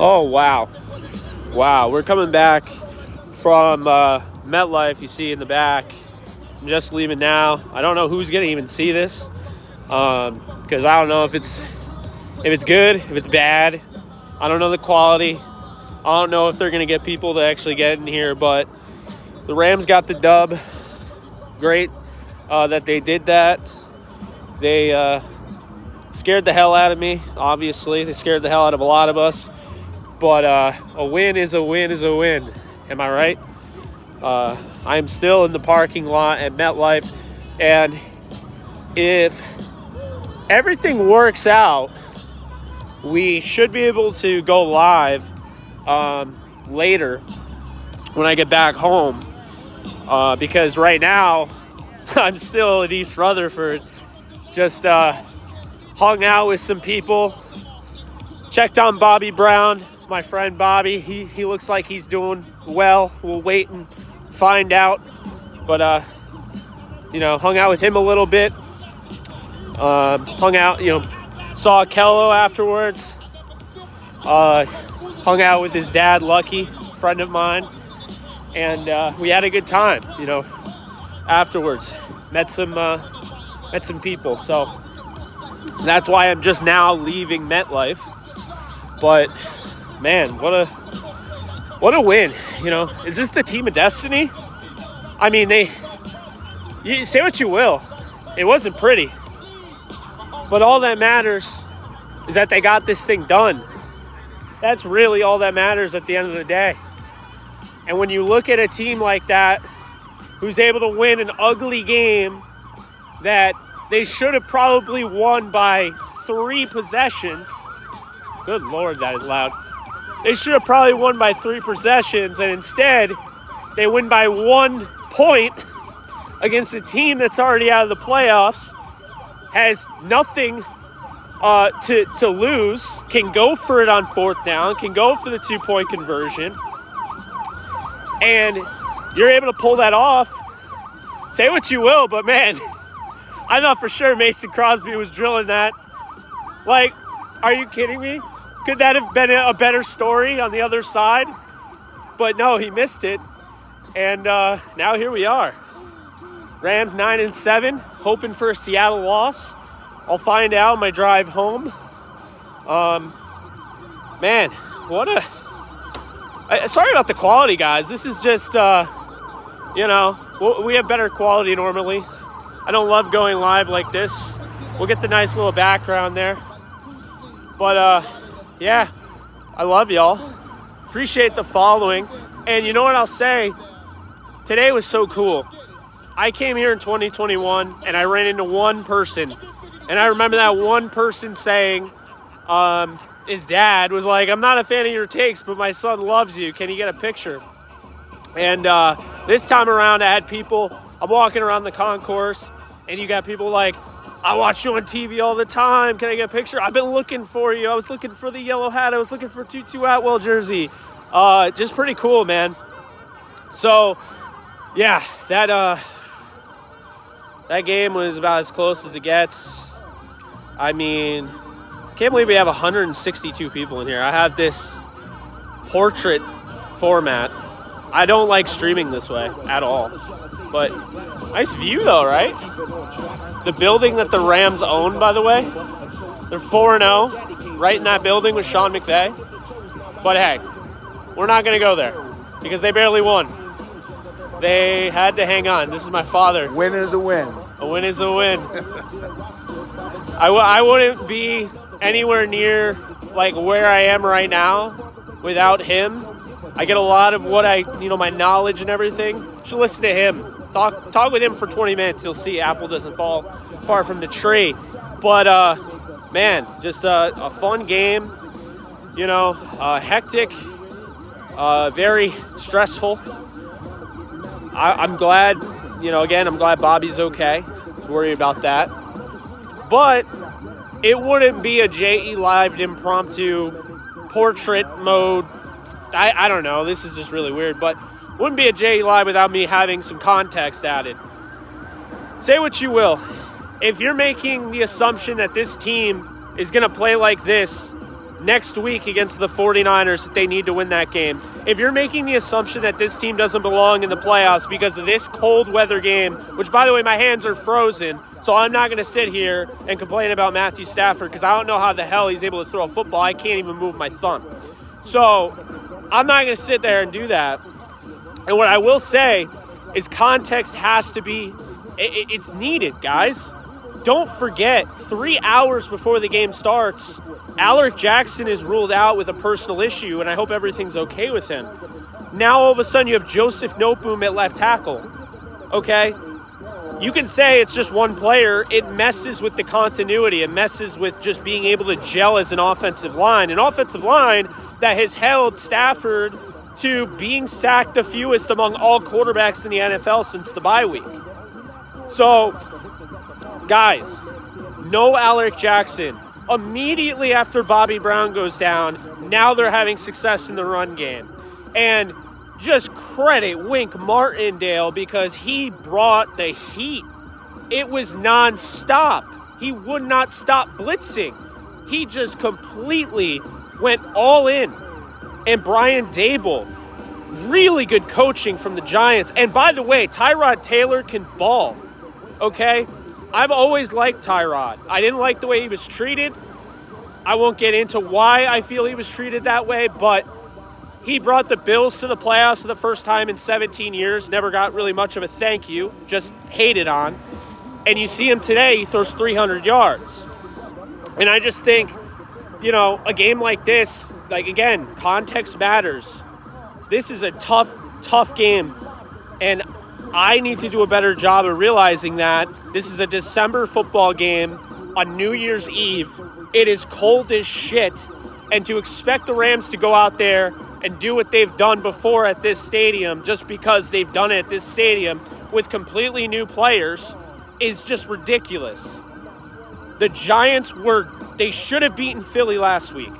Oh, wow. Wow, we're coming back from Metlife, you see in the back. I'm just leaving now. I don't know who's going to even see this because I don't know if it's good, if it's bad. I don't know the quality. I don't know if they're going to get people to actually get in here, but the Rams got the dub. Great that they did that. They scared the hell out of me, obviously. They scared the hell out of a lot of us. But a win is a win is a win. Am I right? I am still in the parking lot at MetLife. And if everything works out, we should be able to go live later when I get back home. Because right now, I'm still at East Rutherford. Just hung out with some people. Checked on Bobby Brown. My friend Bobby, he looks like he's doing well. We'll wait and find out. But, hung out with him a little bit. Hung out, saw Kello afterwards. Hung out with his dad, Lucky, friend of mine. And we had a good time, afterwards. Met some people. So that's why I'm just now leaving MetLife. But man, what a win. Is this the team of destiny? I mean, you say what you will. It wasn't pretty. But all that matters is that they got this thing done. That's really all that matters at the end of the day. And when you look at a team like that, who's able to win an ugly game that they should have probably won by 3 possessions. Good Lord, that is loud. They should have probably won by 3 possessions, and instead, they win by 1 point against a team that's already out of the playoffs, has nothing to lose, can go for it on 4th down, can go for the 2-point conversion, and you're able to pull that off. Say what you will, but man, I thought for sure Mason Crosby was drilling that. Like, are you kidding me? Could that have been a better story on the other side? But no, he missed it. And now here we are. Rams 9-7, hoping for a Seattle loss. I'll find out on my drive home. Man, sorry about the quality, guys. This is just, we have better quality normally. I don't love going live like this. We'll get the nice little background there. But, yeah, I love y'all. Appreciate the following. And you know what I'll say? Today was so cool. I came here in 2021, and I ran into one person. And I remember that one person saying, his dad was like, "I'm not a fan of your takes, but my son loves you. Can you get a picture?" And this time around, I had people, I'm walking around the concourse, and you got people like, "I watch you on TV all the time. Can I get a picture? I've been looking for you. I was looking for the yellow hat. I was looking for Tutu Atwell jersey." Just pretty cool, man. So, yeah, that game was about as close as it gets. I mean, I can't believe we have 162 people in here. I have this portrait format. I don't like streaming this way at all. But nice view, though, right? The building that the Rams own, by the way, they're 4-0, right in that building with Sean McVay. But hey, we're not going to go there because they barely won. They had to hang on. This is my father. Win is a win. A win is a win. I wouldn't be anywhere near like where I am right now without him. I get a lot of what my knowledge and everything. You should listen to him. Talk with him for 20 minutes. You'll see apple doesn't fall far from the tree. But, man, just a fun game. Hectic, very stressful. I'm glad, I'm glad Bobby's okay. Don't worry about that. But it wouldn't be a JE Live impromptu portrait mode. I don't know. This is just really weird. But wouldn't be a JE Live without me having some context added. Say what you will. If you're making the assumption that this team is going to play like this next week against the 49ers that they need to win that game. If you're making the assumption that this team doesn't belong in the playoffs because of this cold weather game, which, by the way, my hands are frozen, so I'm not going to sit here and complain about Matthew Stafford because I don't know how the hell he's able to throw a football. I can't even move my thumb. So I'm not going to sit there and do that. And what I will say is context has to be, it's needed, guys. Don't forget, 3 hours before the game starts, Alaric Jackson is ruled out with a personal issue, and I hope everything's okay with him. Now, all of a sudden, you have Joseph Noteboom at left tackle. Okay? You can say it's just one player. It messes with the continuity. It messes with just being able to gel as an offensive line. An offensive line that has held Stafford to being sacked the fewest among all quarterbacks in the NFL since the bye week. So, guys, no Alaric Jackson. Immediately after Bobby Brown goes down, now they're having success in the run game. And just credit Wink Martindale because he brought the heat. It was nonstop. He would not stop blitzing. He just completely went all in. And Brian Dable, really good coaching from the Giants. And by the way, Tyrod Taylor can ball, okay? I've always liked Tyrod. I didn't like the way he was treated. I won't get into why I feel he was treated that way, but he brought the Bills to the playoffs for the first time in 17 years. Never got really much of a thank you, just hated on. And you see him today, he throws 300 yards. And I just think, you know, a game like this, like, again, context matters. This is a tough game. And I need to do a better job of realizing that this is a December football game on New Year's Eve. It is cold as shit. And to expect the Rams to go out there and do what they've done before at this stadium just because they've done it at this stadium with completely new players is just ridiculous. The Giants they should have beaten Philly last week.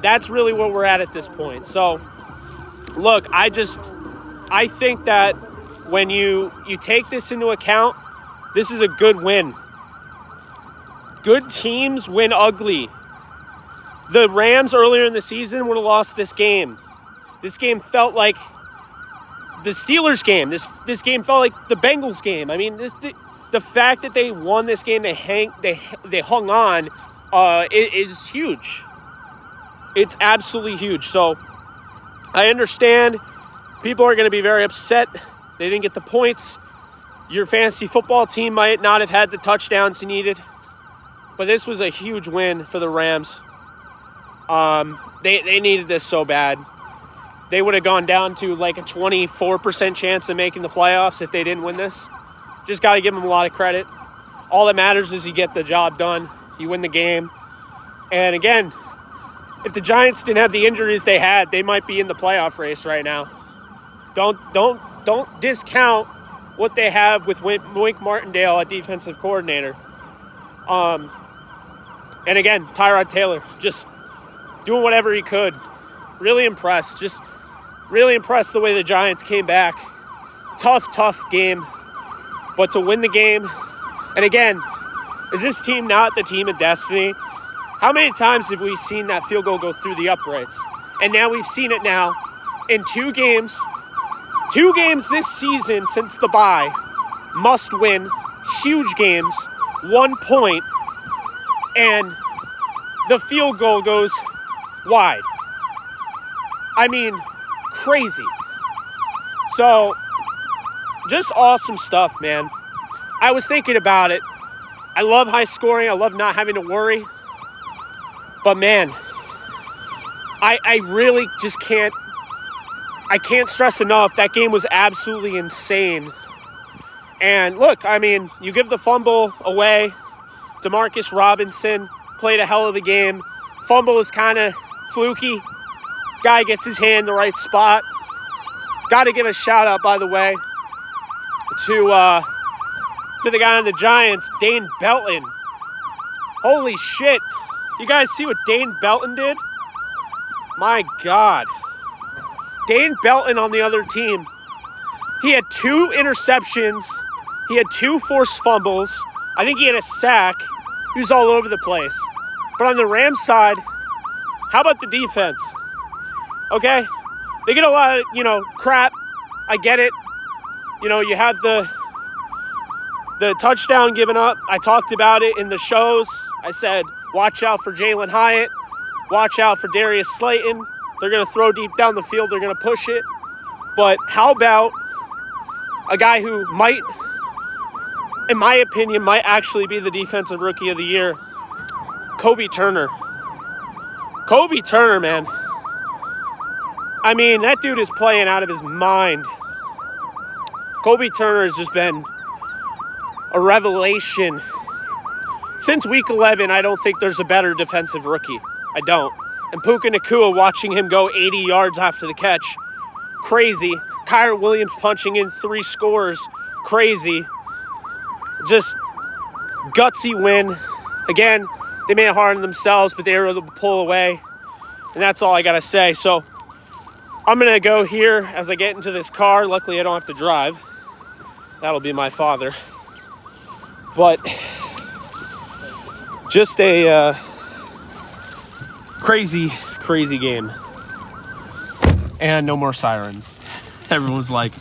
That's really where we're at this point. So, look, I think that when you take this into account, this is a good win. Good teams win ugly. The Rams earlier in the season would have lost this game. This game felt like the Steelers game. This game felt like the Bengals game. I mean, the fact that they won this game, they hung on, is huge. It's absolutely huge. So I understand people are going to be very upset. They didn't get the points. Your fantasy football team might not have had the touchdowns you needed. But this was a huge win for the Rams. They needed this so bad. They would have gone down to like a 24% chance of making the playoffs if they didn't win this. Just got to give them a lot of credit. All that matters is you get the job done. You win the game. And again, if the Giants didn't have the injuries they had, they might be in the playoff race right now. Don't discount what they have with Wink Martindale at defensive coordinator. And again, Tyrod Taylor just doing whatever he could. Really impressed. Just really impressed the way the Giants came back. Tough game. But to win the game, and again, is this team not the team of destiny? How many times have we seen that field goal go through the uprights? And now we've seen it now in 2 games. 2 games this season since the bye. Must win. Huge games. 1 point. And the field goal goes wide. I mean, crazy. So, just awesome stuff, man. I was thinking about it. I love high scoring. I love not having to worry. But, man, I really just can't. I can't stress enough. That game was absolutely insane. And, look, I mean, you give the fumble away. Demarcus Robinson played a hell of a game. Fumble is kind of fluky. Guy gets his hand in the right spot. Got to give a shout out, by the way, to the guy on the Giants, Dane Belton. Holy shit. You guys see what Dane Belton did? My God. Dane Belton on the other team. He had 2 interceptions. He had 2 forced fumbles. I think he had a sack. He was all over the place. But on the Rams side, How about the defense? Okay? They get a lot of, crap. I get it. You have the touchdown given up. I talked about it in the shows. I said, watch out for Jalen Hyatt. Watch out for Darius Slayton. They're going to throw deep down the field. They're going to push it. But how about a guy who might, in my opinion, might actually be the defensive rookie of the year, Kobe Turner. Kobe Turner, man. I mean, that dude is playing out of his mind. Kobe Turner has just been a revelation. Since week 11, I don't think there's a better defensive rookie. I don't. And Puka Nacua, watching him go 80 yards after the catch, crazy. Kyron Williams punching in 3 scores, crazy. Just gutsy win. Again, they made it hard on themselves, but they were able to pull away. And that's all I got to say. So I'm going to go here as I get into this car. Luckily, I don't have to drive. That'll be my father. But just a crazy, crazy game. And no more sirens. Everyone's like,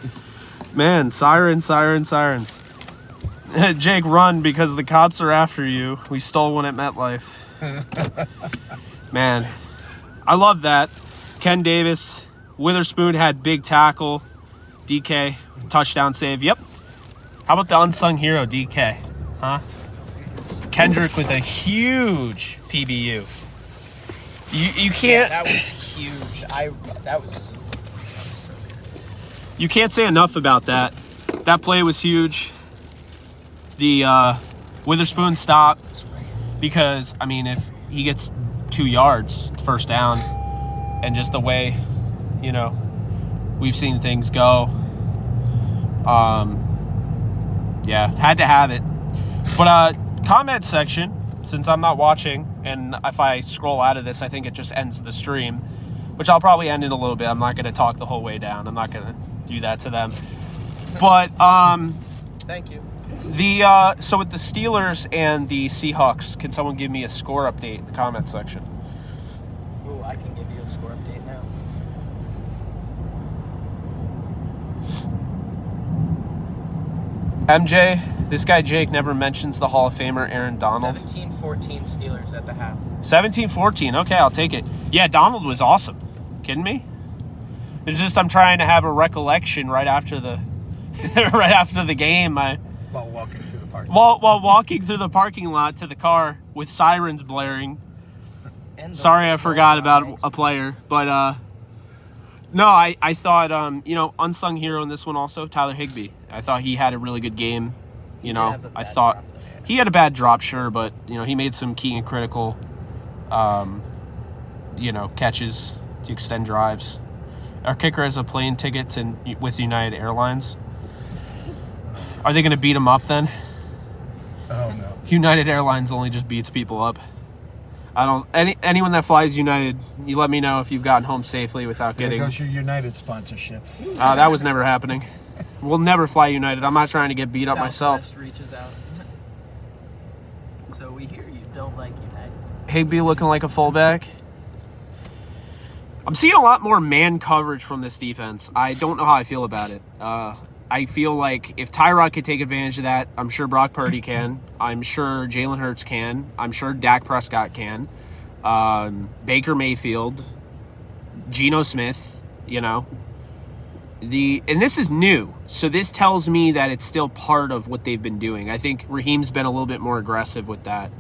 man, sirens. Jake, run because the cops are after you. We stole one at Metlife. Man, I love that. Ken Davis, Witherspoon had big tackle. DK, touchdown save. Yep. How about the unsung hero, DK? Huh? Kendrick with a huge PBU. You can't... Yeah, that was huge. That was so good. You can't say enough about that. That play was huge. The Witherspoon stop, because, I mean, if he gets 2 yards, first down, and just the way, we've seen things go, yeah, had to have it. But comment section, since I'm not watching, and if I scroll out of this, I think it just ends the stream, which I'll probably end in a little bit. I'm not going to talk the whole way down. I'm not going to do that to them. But thank you. So with the Steelers and the Seahawks, can someone give me a score update in the comment section? Ooh, I can give you a score update now. MJ, this guy Jake never mentions the Hall of Famer Aaron Donald. 17-14 Steelers at the half. 17-14. Okay, I'll take it. Yeah, Donald was awesome. Kidding me? It's just I'm trying to have a recollection right after the right after the game. While walking through the parking lot. While walking through the parking lot to the car with sirens blaring. Sorry, I forgot about a player, but no, I thought unsung hero in this one also, Tyler Higbee. I thought he had a really good game. I thought he had a bad drop, sure, but he made some key and critical catches to extend drives. Our kicker has a plane ticket with United Airlines. Are they going to beat him up then? Oh, no. United Airlines only just beats people up. Anyone that flies United, you let me know if you've gotten home safely without getting... There goes your United sponsorship. That was never happening. We'll never fly United. I'm not trying to get beat up myself. Southwest reaches out. So we hear you don't like United. Higbee looking like a fullback. I'm seeing a lot more man coverage from this defense. I don't know how I feel about it. I feel like if Tyrod could take advantage of that, I'm sure Brock Purdy can. I'm sure Jalen Hurts can. I'm sure Dak Prescott can. Baker Mayfield, Geno Smith, And this is new, so this tells me that it's still part of what they've been doing. I think Raheem's been a little bit more aggressive with that,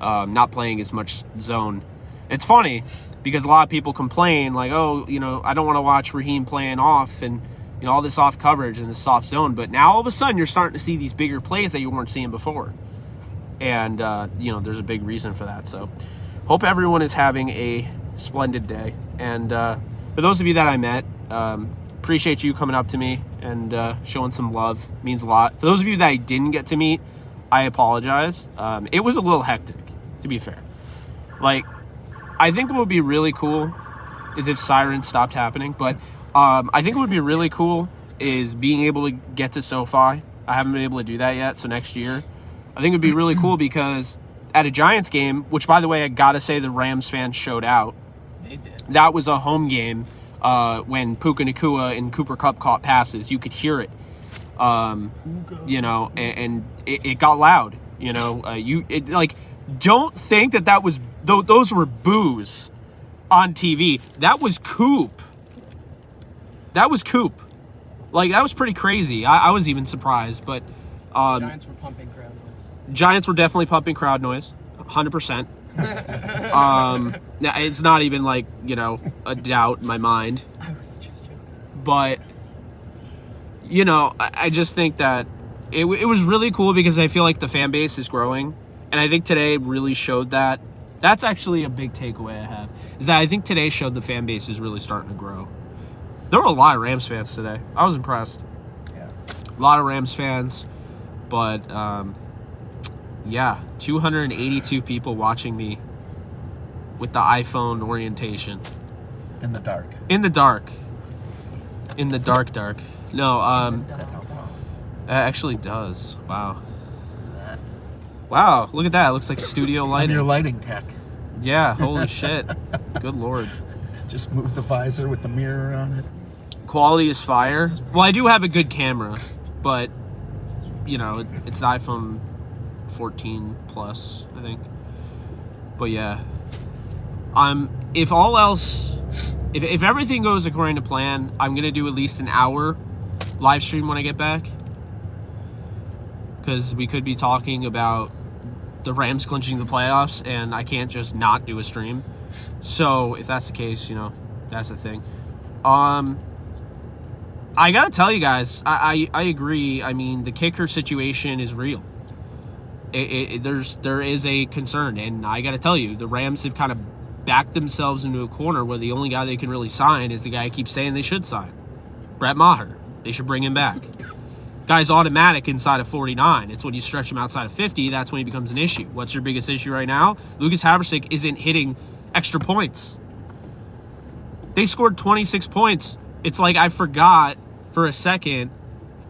not playing as much zone. It's funny because a lot of people complain like, oh, I don't want to watch Raheem playing off and all this off coverage and this soft zone. But now all of a sudden you're starting to see these bigger plays that you weren't seeing before. And, there's a big reason for that. So hope everyone is having a splendid day. And for those of you that I met, appreciate you coming up to me and showing some love. It means a lot. For those of you that I didn't get to meet, I apologize. It was a little hectic, to be fair. Like, I think what would be really cool is if sirens stopped happening. But I think what would be really cool is being able to get to SoFi. I haven't been able to do that yet, so next year. I think it would be really cool because at a Giants game, which, by the way, I got to say the Rams fans showed out. They did. That was a home game when Puka Nacua and Cooper Kupp caught passes. You could hear it, you know, and it got loud. You know, don't think that was those were boos on TV. That was Coop. That was Coop. Like, that was pretty crazy. I was even surprised, but Giants were pumping crowd noise. Giants were definitely pumping crowd noise, 100%. It's not even like, you know, a doubt in my mind. I was just joking. But, you know, I just think that it was really cool because I feel like the fan base is growing. And I think today really showed that. That's actually a big takeaway I have, is that I think today showed the fan base is really starting to grow. There were a lot of Rams fans today. I was impressed. Yeah. A lot of Rams fans. But, yeah, 282 people watching me with the iPhone orientation. In the dark. In the dark. In the dark. No, it actually does. Wow. Wow, look at that. It looks like studio I'm lighting. your lighting tech. Yeah, holy shit. Good Lord. Just move the visor with the mirror on it. Quality is fire. Well, I do have a good camera, but, you know, it's the iPhone 14 Plus, I think. But yeah. If all else, if everything goes according to plan, I'm going to do at least an hour live stream when I get back. Because we could be talking about the Rams clinching the playoffs, and I can't just not do a stream. So if that's the case, you know, that's the thing. I gotta tell you guys, I agree. I mean, the kicker situation is real. There is a concern, and I gotta tell you, the Rams have kind of backed themselves into a corner where the only guy they can really sign is the guy I keep saying they should sign, Brett Maher. They should bring him back. Guy's automatic inside of 49. It's when you stretch him outside of 50, that's when he becomes an issue. What's your biggest issue right now? Lucas Haversick isn't hitting extra points. They scored 26 points. It's like I forgot for a second,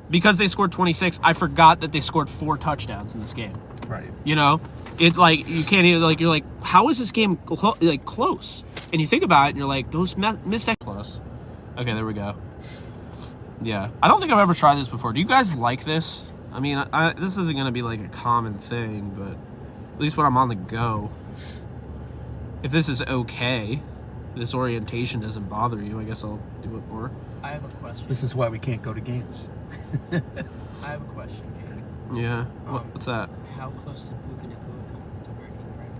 because they scored 26, I forgot that they scored 4 touchdowns in this game. Right. You know? It, like, you can't even, like, you're like, how is this game, close? And you think about it, and you're like, those missed close. Okay, there we go. Yeah. I don't think I've ever tried this before. Do you guys like this? I mean, this isn't going to be, like, a common thing, but at least when I'm on the go. If this is okay, this orientation doesn't bother you, I guess I'll do it more. I have a question. This is why we can't go to games. I have a question, Jake. Yeah. What's that? How close did Puka Nacua come to breaking the record?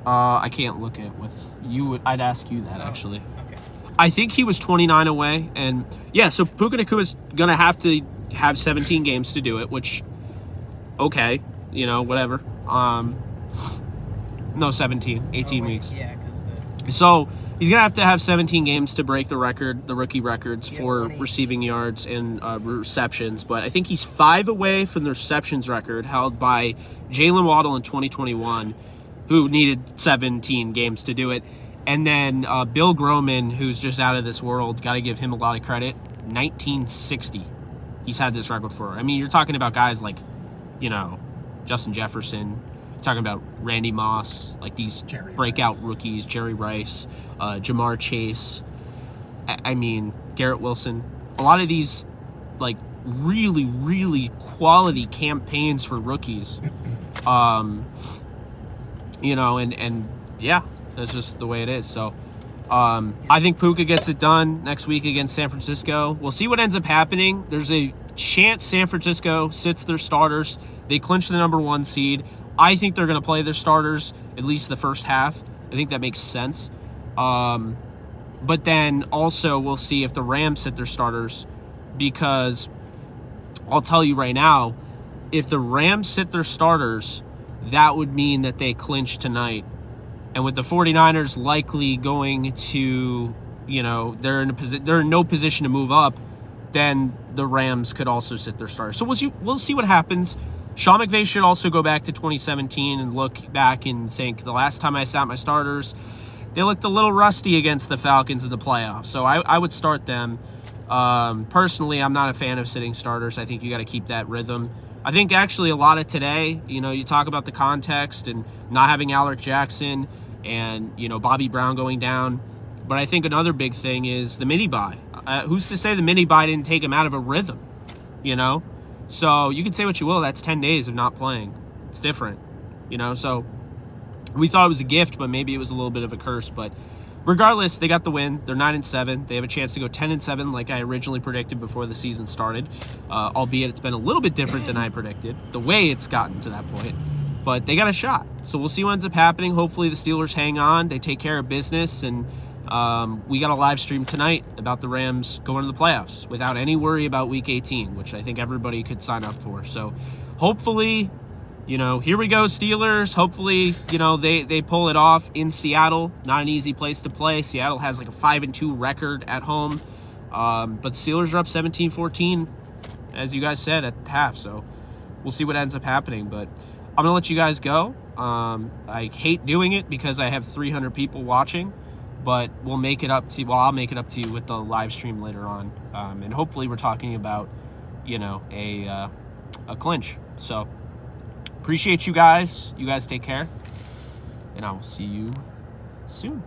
I can't look at with you. I'd ask you that, actually. Okay. I think he was 29 away, and yeah, so Puka Nacua is going to have 17 games to do it, which, okay, you know, whatever. No, 17, 18 weeks. Yeah, because So he's going to have 17 games to break the record, the rookie records Yeah, for 180. receiving yards and receptions, but I think he's 5 away from the receptions record held by Jalen Waddle in 2021, who needed 17 games to do it. And then Bill Groman, who's just out of this world, got to give him a lot of credit. 1960, he's had this record for. I mean, you're talking about guys like, you know, Justin Jefferson. You're talking about Randy Moss, like these breakout rookies, Jerry Rice, Jamar Chase. I mean, Garrett Wilson. A lot of these, like, really, really quality campaigns for rookies. You know, and yeah. That's just the way it is. So I think Puka gets it done next week against San Francisco. We'll see what ends up happening. There's a chance San Francisco sits their starters. They clinch the number 1 seed. I think they're going to play their starters at least the first half. I think that makes sense. But then also we'll see if the Rams sit their starters, because I'll tell you right now, if the Rams sit their starters, that would mean that they clinch tonight. And with the 49ers likely going to, you know, they're in no position to move up, then the Rams could also sit their starters. So we'll see what happens. Sean McVay should also go back to 2017 and look back and think, the last time I sat my starters, they looked a little rusty against the Falcons in the playoffs. So I would start them. Personally, I'm not a fan of sitting starters. I think you got to keep that rhythm. I think actually a lot of today, you know, you talk about the context and not having Alec Jackson and, you know, Bobby Brown going down. But I think another big thing is the mini bye. Who's to say the mini bye didn't take him out of a rhythm, you know? So you can say what you will. That's 10 days of not playing. It's different, you know? So we thought it was a gift, but maybe it was a little bit of a curse. But regardless, they got the win. They're 9-7. They have a chance to go 10-7 like I originally predicted before the season started, albeit it's been a little bit different than I predicted, the way it's gotten to that point. But they got a shot. So we'll see what ends up happening. Hopefully the Steelers hang on. They take care of business. And we got a live stream tonight about the Rams going to the playoffs without any worry about Week 18, which I think everybody could sign up for. So hopefully, you know, here we go, Steelers. Hopefully, you know, they pull it off in Seattle. Not an easy place to play. Seattle has like a 5-2 record at home. But Steelers are up 17-14, as you guys said, at half. So we'll see what ends up happening. But I'm going to let you guys go. I hate doing it because I have 300 people watching, but we'll make it up to you. Well, I'll make it up to you with the live stream later on. And hopefully we're talking about, you know, a clinch. So appreciate you guys. You guys take care. And I will see you soon.